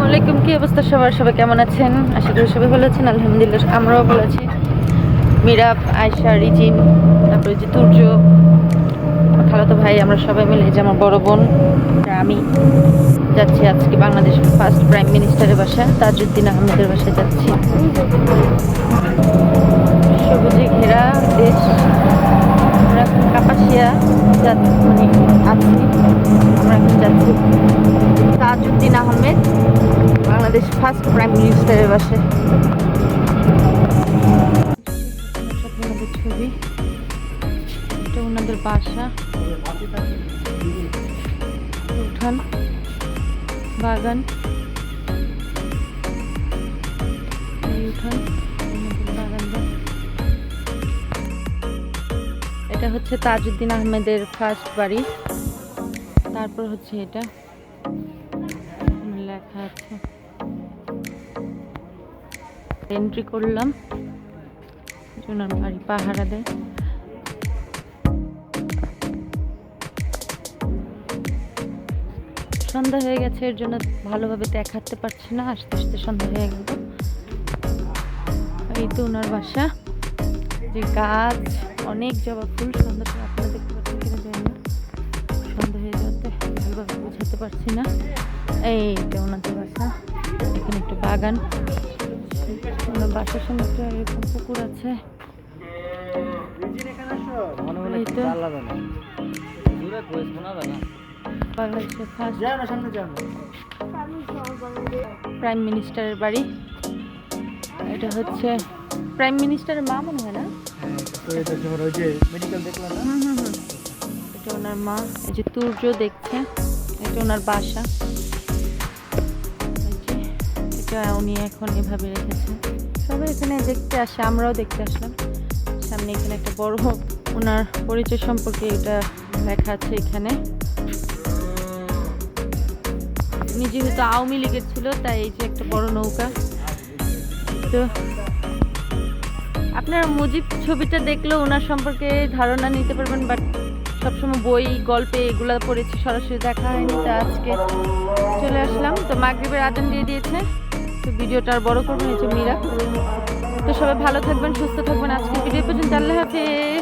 আলাইকুম, কি অবস্থা সবার? সবাই কেমন আছেন? আশা করি সবাই ভালো আছেন। আলহামদুলিল্লাহ আমরাও ভালো আছি। মিরাব, আয়শা, রিজিন, তারপরে যে তুর্য, খালাতো ভাই, আমরা সবাই মিলে, যে আমার বড় বোন আর আমি যাচ্ছি আজকে বাংলাদেশের ফার্স্ট প্রাইম মিনিস্টারের বাসা তাজউদ্দিন আহমেদের বাসায় যাচ্ছি। সবুজে ঘেরা দেশ, আমরা এখন কাপাসিয়া মানে আছি। আমরা এখন যাচ্ছি তাজউদ্দিন আহমেদ, বাংলাদেশ ফার্স্ট প্রাইম মিনিস্টারের বাসায়। ছবি, এটা ওনাদের বাসা, উঠান, বাগান, উঠান, এটা হচ্ছে তাজউদ্দিন আহমেদের ফার্স্ট বাড়ি। তারপর হচ্ছে এটা লেখা আছে, এন্ট্রি করলাম, ওনার বাড়ি পাহারা দেয়। সন্ধ্যা হয়ে গেছে, এর জন্য ভালোভাবে দেখাতে পারছি না, আস্তে আস্তে সন্ধ্যা হয়ে গেল। এই তো ওনার বাসা, যে গাছ, অনেক জবা ফুল, সন্ধ্যাটা আপনারা দেখতে পাচ্ছেন কিনা জানি না, সন্ধ্যা হয়ে যাতে ভালোভাবে বোঝাতে পারছি না। এইটা ওনাদের বাসা, এখানে একটু বাগান, ওনার বাসার সামনে একটা এরকম পুকুর আছে। বাংলাদেশের ফার্স্ট প্রাইম মিনিস্টারের বাড়ি। এটা হচ্ছে প্রাইম মিনিস্টারের মা মনে হয় না? এটা ওনার মা। এই যে তুর্য দেখছে, এটা ওনার বাসা। এটা উনি এখন এভাবে রেখেছে। সবাই এখানে দেখতে আসে, আমরাও দেখতে আসলাম। সামনে এখানে একটা বড় ওনার পরিচয় সম্পর্কে এটা লেখা আছে এখানে। উনি যেহেতু আওয়ামী লীগের ছিল, তাই এই যে একটা বড় নৌকা। তো আপনারা মুজিব ছবিটা দেখলেও ওনার সম্পর্কে ধারণা নিতে পারবেন, বাট সবসময় বই গল্পে এগুলা পড়েছি, সরাসরি দেখা হয়নি। তা আজকে চলে আসলাম। তো মাগরিবের আজান দিয়ে দিয়েছে, তো ভিডিওটা আর বড় করবেন। এই যে মীরা। তো সবাই ভালো থাকবেন, সুস্থ থাকবেন। আজকে ভিডিও পর্যন্ত, আল্লাহ হাফেজ।